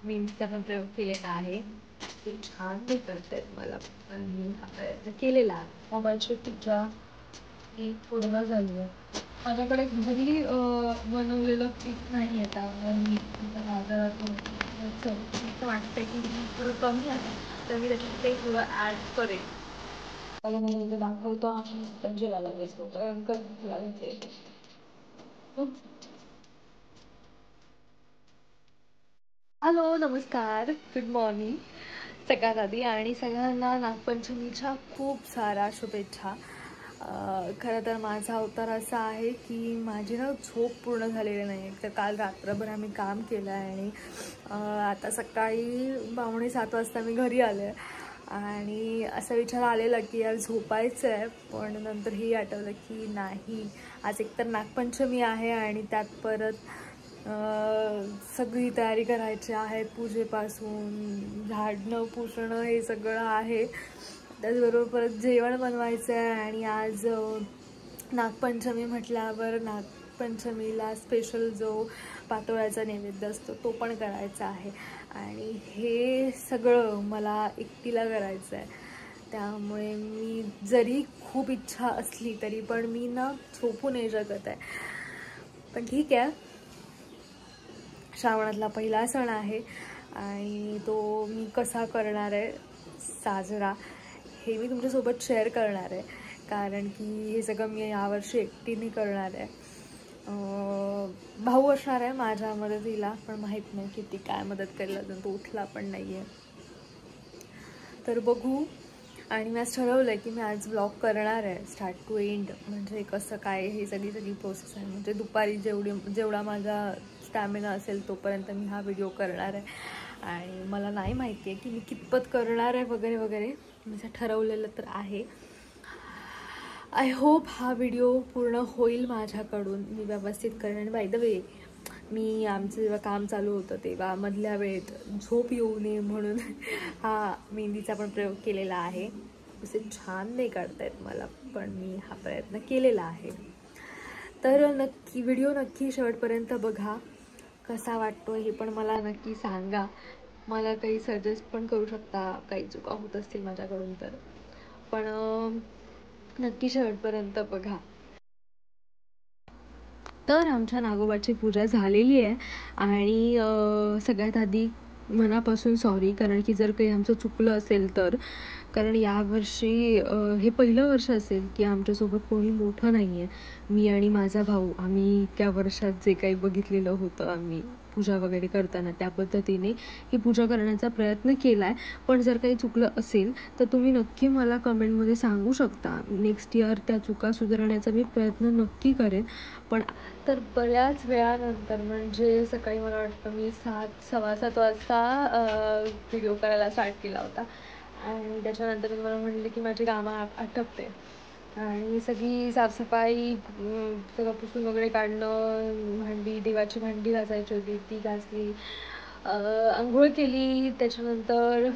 मी त्याचा प्रयोग केलेला आहे. ते छान नाही करतायत मला, पण मी हा प्रयत्न केलेला आहे. मोबाईलची टीका ही पूर्ण झाली आहे. माझ्याकडे घरी बनवलेलं पीठ नाही आता. मी बाजारातून वाटतं की थोडं कमी आहे, तर मी त्याच्यात ते थोडं ॲड करेन. मला मी दाखवतो आणि जेवायला बसतो. हॅलो, नमस्कार, गुड मॉर्निंग सगळ्यात आधी, आणि सगळ्यांना नागपंचमीच्या खूप साऱ्या शुभेच्छा. खरं तर माझा अवतार असा आहे की माझी ना झोप पूर्ण झालेली नाही. तर काल रात्रभर आम्ही काम केलं आहे आणि आता सकाळी 6:45 वाजता मी घरी आले आणि असा विचार आलेला की यार झोपायचं आहे, पण नंतर हे आठवलं की नाही, आज एकतर नागपंचमी आहे आणि त्यात परत सगळी तयारी करायची आहे. पूजेपासून झाडणं पुसणं हे सगळं आहे. त्याचबरोबर परत जेवण बनवायचं आहे आणि आज नागपंचमी म्हटल्यावर नागपंचमीला स्पेशल जो पातोळ्याचा नैवेद्य असतो तो पण करायचा आहे आणि हे सगळं मला एकटीला करायचं आहे. त्यामुळे मी जरी खूप इच्छा असली तरी पण मी ना झोपू नाही शकत आहे. पण ठीक आहे, श्रावणातला पहिला सण आहे आणि तो मी कसा करणार आहे साजरा हे मी तुमच्यासोबत शेअर करणार आहे, कारण की हे सगळं मी यावर्षी एकटीने करणार आहे. भाऊ असणार आहे माझ्या मदतीला, पण माहीत नाही किती काय मदत करेल, अजून तो उठला पण नाही आहे. तर बघू. आणि मी आज ठरवलं आहे की मी आज ब्लॉग करणार आहे स्टार्ट टू एंड, म्हणजे कसं काय हे सगळी प्रोसेस आहे. म्हणजे दुपारी जेवढा माझा स्टॅमिना असेल तोपर्यंत मी हा व्हिडिओ करणार आहे आणि मला नाही माहिती आहे की मी कितपत करणार आहे वगैरे वगैरे. मी ठरवलेलं तर आहे. आय होप हा व्हिडिओ पूर्ण होईल माझ्याकडून, मी व्यवस्थित करेन. आणि बाय द वे, मी आमचं जेव्हा काम चालू होतं तेव्हा मधल्या वेळेत झोप येऊ नये म्हणून हा मेहंदीचा पण प्रयोग केलेला आहे. असे छान नाही काढतायत मला, पण मी हा प्रयत्न केलेला आहे. तर नक्की व्हिडिओ नक्की शेवटपर्यंत बघा. कसा वाटतो हे पण मला नक्की सांगा. मला काही सजेस्ट पण करू शकता, काही चुका होत असतील माझ्याकडून तर. पण नक्की शेवटपर्यंत बघा. तर आमच्या नागोबाची पूजा झालेली आहे आणि सगळ्यात आधी मनापासून सॉरी, कारण की जर काही आमचं चुकलं असेल तर. कारण यावर्षी हे पहिलं वर्ष असेल की आमच्यासोबत कोणी मोठं नाही आहे. मी आणि माझा भाऊ, आम्ही त्या वर्षात जे काही बघितलेलं होतं आम्ही पूजा वगैरे करताना त्या पद्धतीने ही पूजा करण्याचा प्रयत्न केला आहे. पण जर काही चुकलं असेल तर तुम्ही नक्की मला कमेंटमध्ये सांगू शकता. नेक्स्ट इयर त्या चुका सुधारण्याचा मी प्रयत्न नक्की करेन. पण तर बऱ्याच वेळानंतर, म्हणजे सकाळी मला वाटतं मी 7:15 वाजता व्हिडिओ करायला स्टार्ट केला होता आणि त्याच्यानंतर मी मला म्हणले की माझी कामं आटपते आणि सगळी साफसफाई, सगळं पुसून वगैरे काढणं, देवाची भांडी घासायची होती ती घासली, आंघोळ केली त्याच्यानंतर,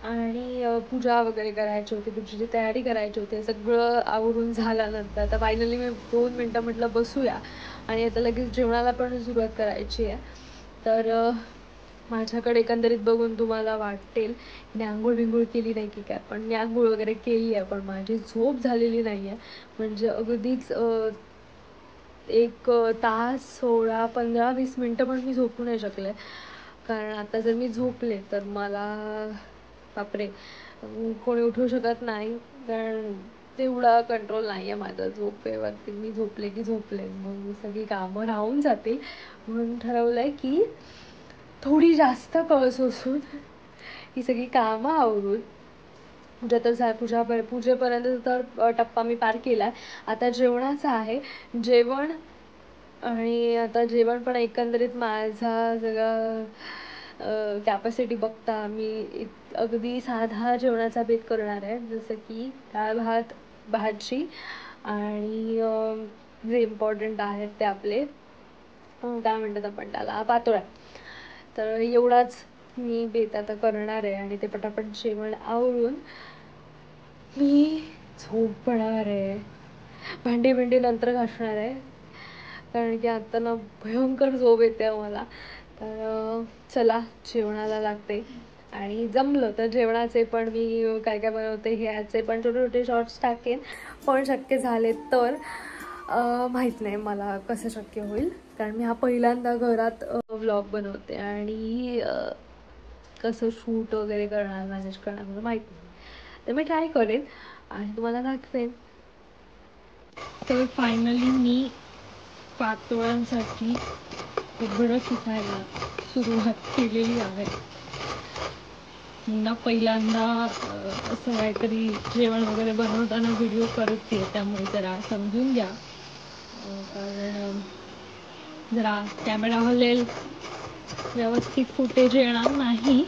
आणि पूजा वगैरे करायची होती, पूजेची तयारी करायची होती. सगळं आवरून झाल्यानंतर आता फायनली मी 2 मिनटं म्हटलं बसूया आणि आता लगेच जेवणाला पण सुरुवात करायची आहे. तर माझ्याकडे एकंदरीत बघून तुम्हाला वाटेल मी आंघोळ बिंघोळ केली नाही की काय, पण मी आंघोळ वगैरे केली आहे, पण माझी झोप झालेली नाही आहे. म्हणजे अगदीच 1 तास 16-15-20 मिनटं पण मी झोपू नाही शकले. कारण आता जर मी झोपले तर मला बापरे कोणी उठवू शकत नाही, कारण तेवढा कंट्रोल नाही आहे माझा झोपेवरती. मी झोपले की झोपले, मग सगळी कामं राहून जातील. म्हणून ठरवलं आहे की थोडी जास्त कळ सोसून ही सगळी कामं आवरून पूजेपर्यंत तर टप्पा मी पार केला. आता जेवणाचा आहे. जेवण, आणि आता जेवण पण एकंदरीत माझा सगळा कॅपॅसिटी बघता मी अगदी साधा जेवणाचा बेत करणार आहे, जसं की डाळ भात भाजी आणि जे इम्पॉर्टंट आहेत ते आपले काय म्हणतात आपण त्याला, पातोळ्या. तर एवढाच मी बेत आता करणार आहे आणि ते पटापट जेवण आवरून मी झोपणार आहे. भांडी नंतर घासणार आहे, कारण की आता ना भयंकर झोप येते मला. तर चला जेवणाला लागते. आणि जमलं तर जेवणाचे पण मी काय काय बनवते ह्याचे पण छोटे छोटे शॉर्ट्स टाकेन. पण शक्य झाले तर माहीत नाही मला कसं शक्य होईल, कारण मी हा पहिल्यांदा घरात व्लॉग बनवते आणि कसं शूट वगैरे करणार मॅनेज करणार मला माहीत नाही. तर मी ट्राय करेन आणि तुम्हाला दाखवेन. तर फायनली मी पातोळ्यांसाठी उघडं शिकायला सुरुवात केलेली आहे. पुन्हा पहिल्यांदा असं काहीतरी जेवण वगैरे बनवताना व्हिडिओ करते, त्यामुळे जरा समजून घ्या. कारण जरा कॅमेरा हलेल, व्यवस्थित फुटेज येणार नाही.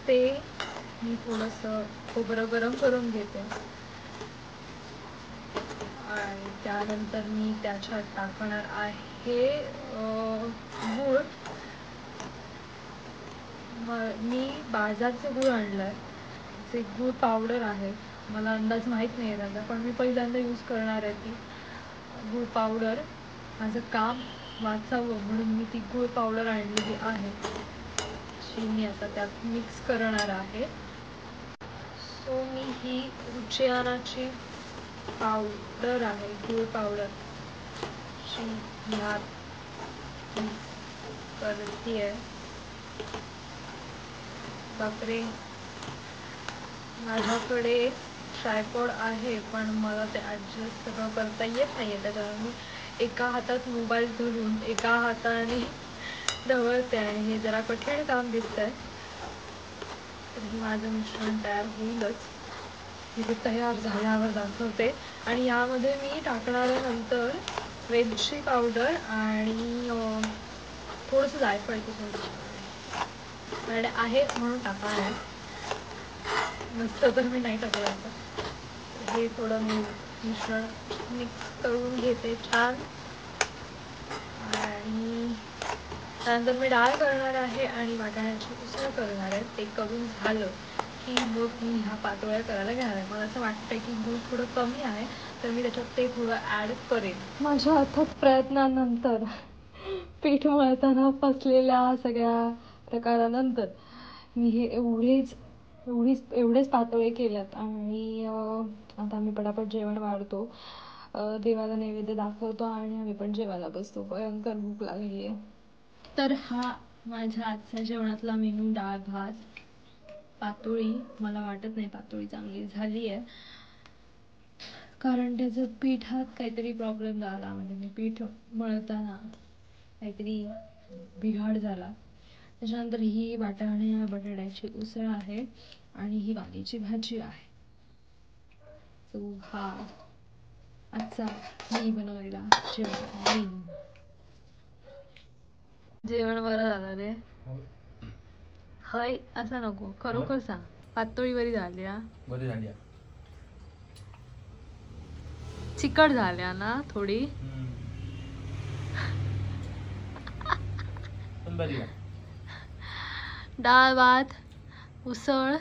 ते मी थोडंसं खोबरं गरम करून घेते आणि त्यानंतर मी त्याच्यात टाकणार आहे गूळ. मी बाजारचे गूळ आणलाय, जे गूळ पावडर आहे. मला अंदाज माहीत नाही आहे त्याचा, पण मी पहिल्यांदा यूज करणार आहे ती गूळ पावडर. माझं काम वाचावं म्हणून मी ती गूळ पावडर आणलेली आहे, जी मी आता त्यात मिक्स करणार आहे. सो मी ही रुचियानाची पावडर आहे, गूळ पावडर, जी ह्यात मिक्स करते. बापरे, माझ्याकडे ट्रायपॉड आहे पण मला ते ॲडजस्ट सगळं करता येत नाही आहे. त्याच्यामुळे मी एका हातात मोबाईल धरून एका हाताने ढवळते आणि हे जरा कठीण काम दिसतंय. तरी माझं मिश्रण तयार होईलच. हे तयार झाल्यावर दाखवते. आणि यामध्ये मी टाकणार आहे नंतर वेलची पावडर आणि थोडंसं जायफळ आहे म्हणून टाकणार आहे, नसतं तर मी नाही टाकलं. हे थोडं मी मिश्रण मिक्स करून घेते छान. आणि त्यानंतर मी डाळ करणार आहे आणि वाटाण्याची उसळ करणार आहे. ते करून झालं की मग मी ह्या पातोळ्या करायला घेणार आहे. मला असं वाटतं की गूळ थोडं कमी आहे, तर मी त्याच्यात ते थोडं ॲड करेन. माझ्या अथक प्रयत्नानंतर पीठ मळताना फसलेल्या सगळ्या प्रकारानंतर मी हे एवढेच पातोळे केल्यात. आणि आता मी पटापट जेवण वाढतो, देवाला नैवेद्य दाखवतो आणि आम्ही पण जेवायला बसतो. भयंकर भूक लागली आहे. तर हा माझ्या आजच्या जेवणातला मेनू: डाळ भात, पातोळी. मला वाटत नाही पातोळी चांगली झाली आहे, कारण त्याचं पिठात काहीतरी प्रॉब्लेम झाला. म्हणजे मी पीठ मळताना काहीतरी बिघाड झाला. त्याच्यानंतर ही बटाट्याची उसळ आहे आणि ही वांग्याची भाजी आहे. सो हा आजचा मी बनवलेला जेवण. जेवण बरं झालं रे. हय असं नको, खरोखर सांग. पातोळी बरी झाली? बरी झाली. चिकट झाल्या ना थोडी? डाळ भात उसळ.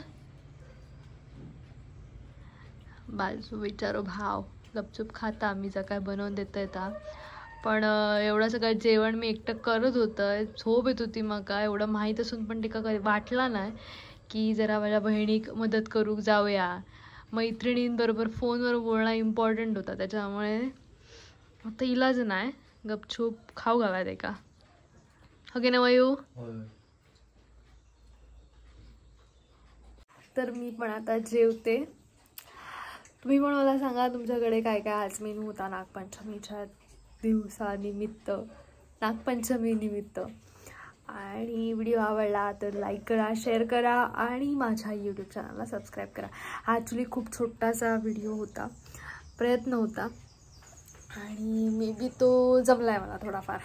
बाजू विचारो भाव गपचूप खाता, मी जर काय बनवून देतोय ता. पण एवढं सगळं जेवण मी एकटं करत होतं, झोप येत होती. मग काय एवढं माहीत असून पण तिका वाटला नाही की जरा माझ्या बहिणीक मदत करू जाऊया. मैत्रिणींबरोबर फोनवर बोलणं इम्पॉर्टंट होता, त्याच्यामुळे आता इलाज नाही, गपचूप खाऊ घालायत एका. हो की नाही वयू? तर मी पण आता जेवते. तुम्ही पण मला सांगा तुमच्याकडे काय काय आज मेनू होता नागपंचमीच्या दिवसानिमित्त, नागपंचमी निमित्त. आणि व्हिडिओ आवडला तर लाईक करा, शेअर करा आणि माझ्या यूट्यूब चॅनलला सबस्क्राईब करा. हा ॲक्च्युली खूप छोटासा व्हिडिओ होता, प्रयत्न होता आणि मे बी तो जमला आहे मला थोडाफार.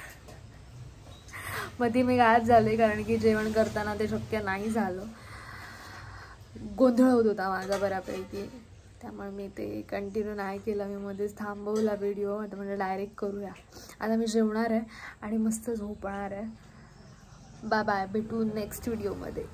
मध्ये मी गायब झाले कारण की जेवण करताना ते शक्य नाही झालं. गोंधळ होत होता माझा बऱ्यापैकी, त्यामुळे मी ते कंटिन्यू नाही केलं. मी मध्येच थांबवला व्हिडिओ. आता म्हणजे डायरेक्ट करूया. आता मी जेवणार आहे आणि मस्त झोपणार आहे. बाय बाय, भेटू नेक्स्ट व्हिडिओमध्ये.